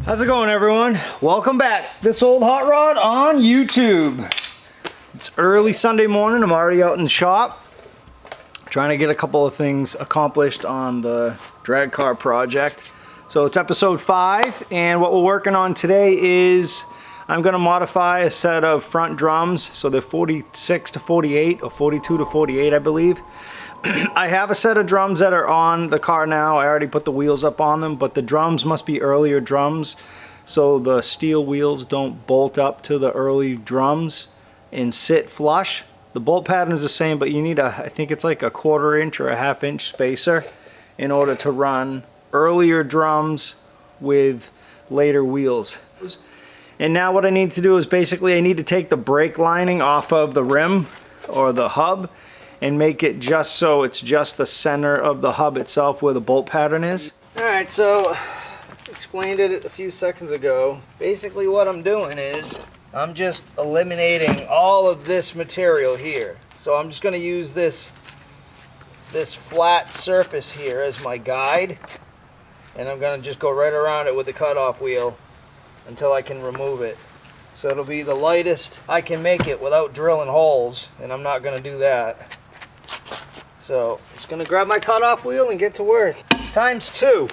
How's it going, everyone? Welcome back. This old hot rod on YouTube. It's early Sunday morning. I'm already out in the shop trying to get a couple of things accomplished on the drag car project. So it's episode 5, and what we're working on today is I'm going to modify a set of front drums. So they're 46 to 48 or 42 to 48, I believe. I have a set of drums that are on the car now. I already put the wheels up on them, but the drums must be earlier drums, so the steel wheels don't bolt up to the early drums and sit flush. The bolt pattern is the same, but you need I think it's like a 1/4 inch or a 1/2 inch spacer in order to run earlier drums with later wheels. And now what I need to do is basically I need to take the brake lining off of the rim or the hub and make it just so it's just the center of the hub itself where the bolt pattern is. Alright, so explained it a few seconds ago. Basically what I'm doing is I'm just eliminating all of this material here. So I'm just going to use this flat surface here as my guide, and I'm going to just go right around it with the cutoff wheel until I can remove it. So it'll be the lightest I can make it without drilling holes, and I'm not going to do that. So I'm just going to grab my cutoff wheel and get to work. Times 2.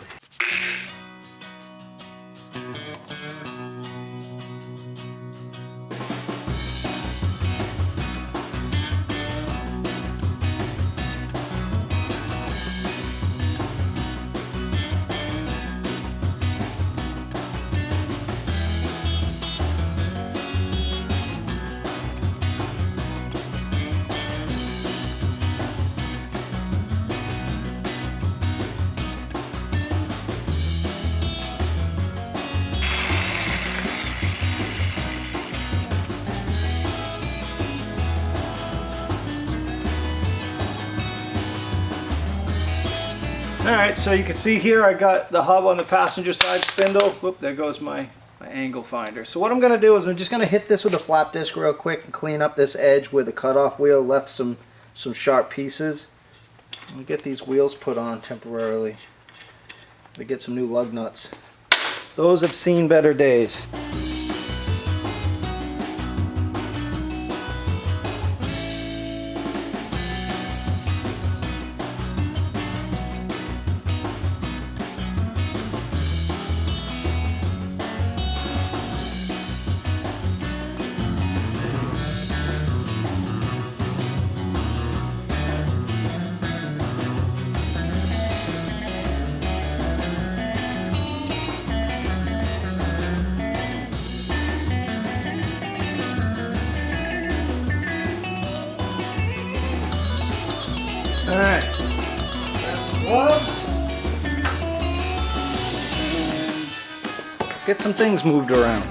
Alright, so you can see here I got the hub on the passenger side spindle. Whoop, there goes my angle finder. So what I'm going to do is I'm just going to hit this with a flap disc real quick and clean up this edge where the cutoff wheel left some sharp pieces. I'll get these wheels put on temporarily to get some new lug nuts. Those have seen better days. Alright, gloves, get some things moved around.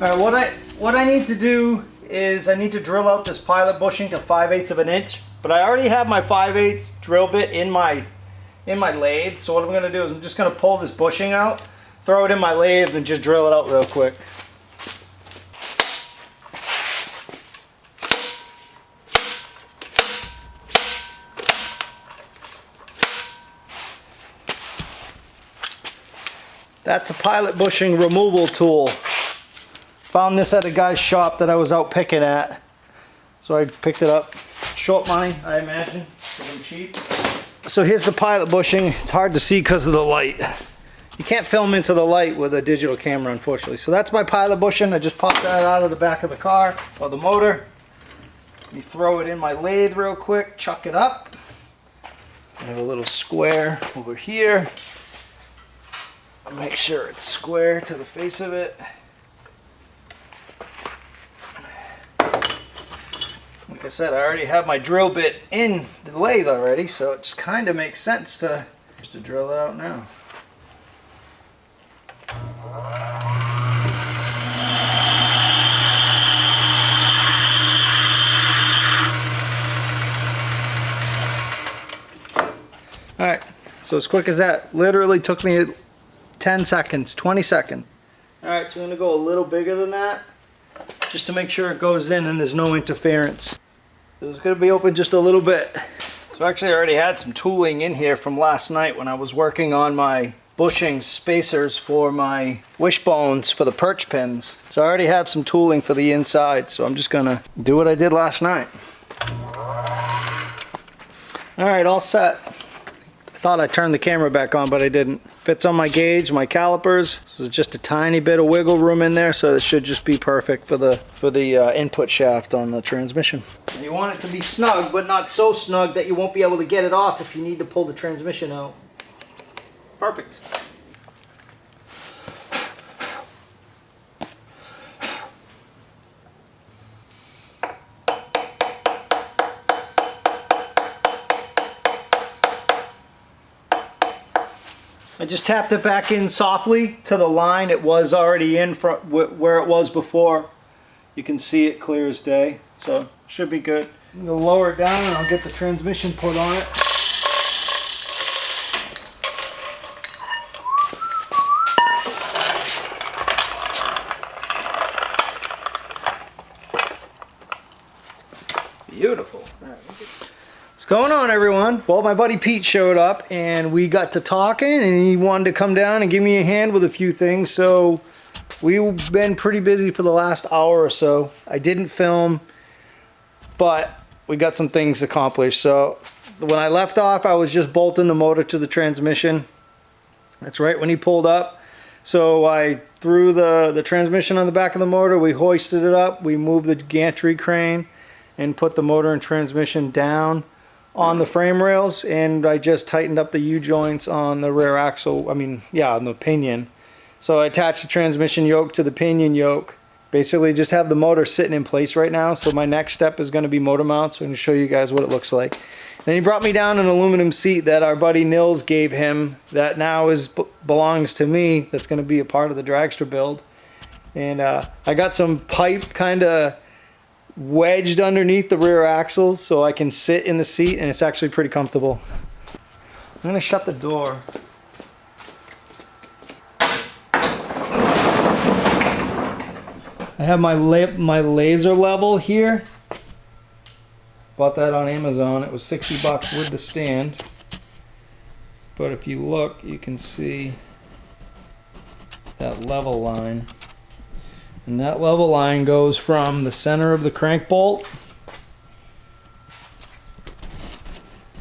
Alright, what I need to do is I need to drill out this pilot bushing to 5/8 of an inch. But I already have my 5/8 drill bit in my lathe. So what I'm going to do is I'm just going to pull this bushing out, throw it in my lathe, and just drill it out real quick. That's a pilot bushing removal tool. Found this at a guy's shop that I was out picking at. So I picked it up. Short money, I imagine, because I'm cheap. So here's the pilot bushing. It's hard to see because of the light. You can't film into the light with a digital camera, unfortunately. So that's my pilot bushing. I just popped that out of the back of the car, or the motor. You throw it in my lathe real quick, chuck it up. I have a little square over here. I'll make sure it's square to the face of it. Like I said, I already have my drill bit in the lathe already, so it just kind of makes sense to drill it out now. Alright, so as quick as that, literally took me 10 seconds, 20 seconds. All right, so I'm gonna go a little bigger than that, just to make sure it goes in and there's no interference. It's gonna be open just a little bit. So actually I already had some tooling in here from last night when I was working on my bushing spacers for my wishbones for the perch pins. So I already have some tooling for the inside, so I'm just gonna do what I did last night. All right, all set. I thought I turned the camera back on, but I didn't. Fits on my gauge, my calipers. There's just a tiny bit of wiggle room in there, so it should just be perfect for the input shaft on the transmission. And you want it to be snug, but not so snug that you won't be able to get it off if you need to pull the transmission out. Perfect. I just tapped it back in softly to the line it was already in from where it was before. You can see it clear as day, so should be good. I'm gonna lower it down and I'll get the transmission put on it. Beautiful. All right. What's going on, everyone? Well, my buddy Pete showed up and we got to talking and he wanted to come down and give me a hand with a few things. So we've been pretty busy for the last hour or so. I didn't film, but we got some things accomplished. So when I left off, I was just bolting the motor to the transmission. That's right when he pulled up. So I threw the transmission on the back of the motor. We hoisted it up. We moved the gantry crane and put the motor and transmission down on the frame rails, and I just tightened up the U-joints on the rear axle, on the pinion. So I attached the transmission yoke to the pinion yoke. Basically just have the motor sitting in place right now. So my next step is going to be motor mounts. So I'm going to show you guys what it looks like. Then he brought me down an aluminum seat that our buddy Nils gave him that now belongs to me. That's going to be a part of the Dragster build. And I got some pipe kind of wedged underneath the rear axles so I can sit in the seat, and it's actually pretty comfortable. I'm going to shut the door. I have my laser level here. Bought that on Amazon. It was 60 bucks with the stand. But if you look, you can see that level line. And that level line goes from the center of the crank bolt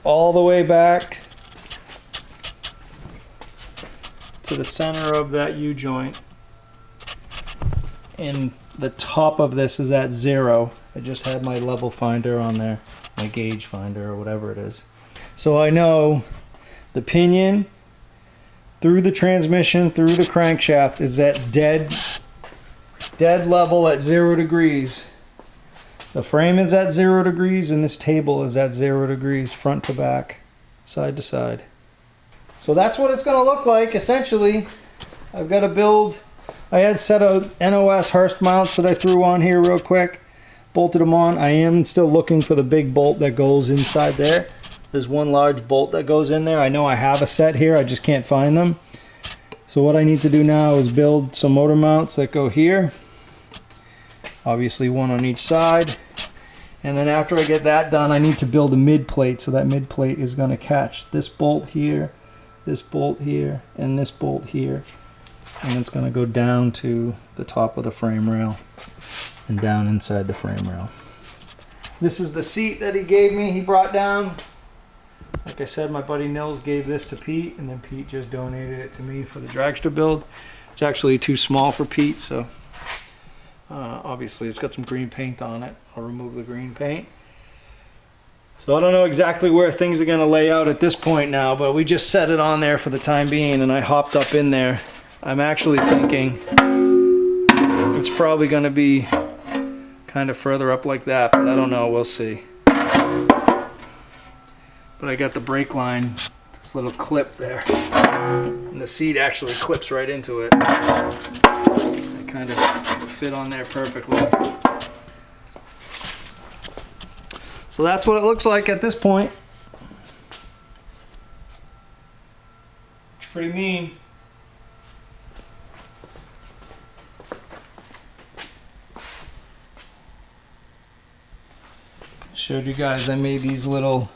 all the way back to the center of that U-joint. And the top of this is at 0. I just had my level finder on there, my gauge finder or whatever it is. So I know the pinion through the transmission, through the crankshaft is at dead level at 0 degrees. The frame is at 0 degrees and this table is at 0 degrees front to back, side to side. So that's what it's going to look like essentially. I've got to build, I had set of NOS Hurst mounts that I threw on here real quick, bolted them on. I am still looking for the big bolt that goes inside there. There's one large bolt that goes in there. I know I have a set here, I just can't find them. So what I need to do now is build some motor mounts that go here. Obviously one on each side. And then after I get that done, I need to build a mid plate. So that mid plate is going to catch this bolt here, this bolt here, and this bolt here. And it's going to go down to the top of the frame rail and down inside the frame rail. This is the seat that he gave me, he brought down. Like I said, my buddy Nils gave this to Pete, and then Pete just donated it to me for the Dragster build. It's actually too small for Pete, so obviously it's got some green paint on it. I'll remove the green paint. So I don't know exactly where things are going to lay out at this point now, but we just set it on there for the time being, and I hopped up in there. I'm actually thinking it's probably going to be kind of further up like that, but I don't know, we'll see. But I got the brake line, this little clip there, and the seat actually clips right into it. It kind of fit on there perfectly. So that's what it looks like at this point. It's pretty mean. Showed you guys I made these little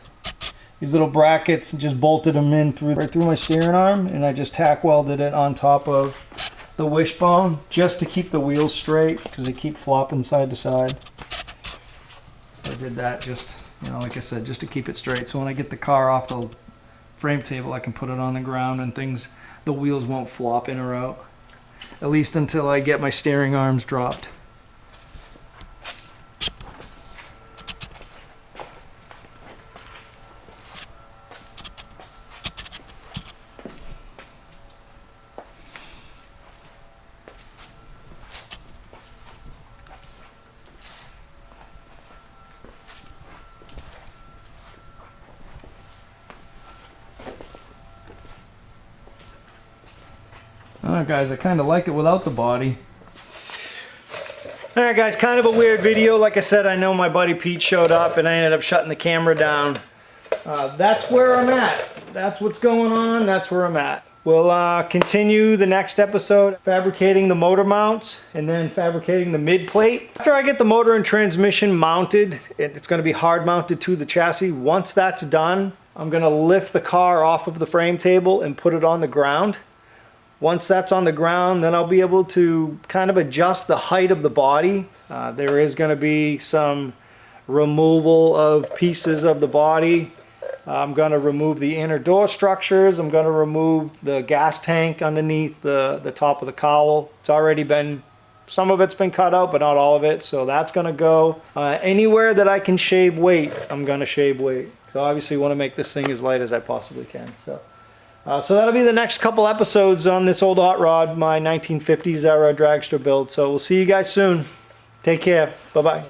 brackets and just bolted them in right through my steering arm, and I just tack welded it on top of the wishbone just to keep the wheels straight because they keep flopping side to side. So I did that just, you know, like I said, just to keep it straight. So when I get the car off the frame table, I can put it on the ground and the wheels won't flop in or out. At least until I get my steering arms dropped. Alright guys, I kind of like it without the body. Alright guys, kind of a weird video. Like I said, I know my buddy Pete showed up and I ended up shutting the camera down. That's where I'm at. That's what's going on. That's where I'm at. We'll continue the next episode fabricating the motor mounts and then fabricating the mid plate. After I get the motor and transmission mounted, it's going to be hard mounted to the chassis. Once that's done, I'm going to lift the car off of the frame table and put it on the ground. Once that's on the ground, then I'll be able to kind of adjust the height of the body. There is going to be some removal of pieces of the body. I'm going to remove the inner door structures. I'm going to remove the gas tank underneath the top of the cowl. It's already been, some of it's been cut out, but not all of it. So that's going to go. Anywhere that I can shave weight, I'm going to shave weight. So obviously want to make this thing as light as I possibly can. So that'll be the next couple episodes on this old hot rod, my 1950s era dragster build. So we'll see you guys soon. Take care. Bye-bye.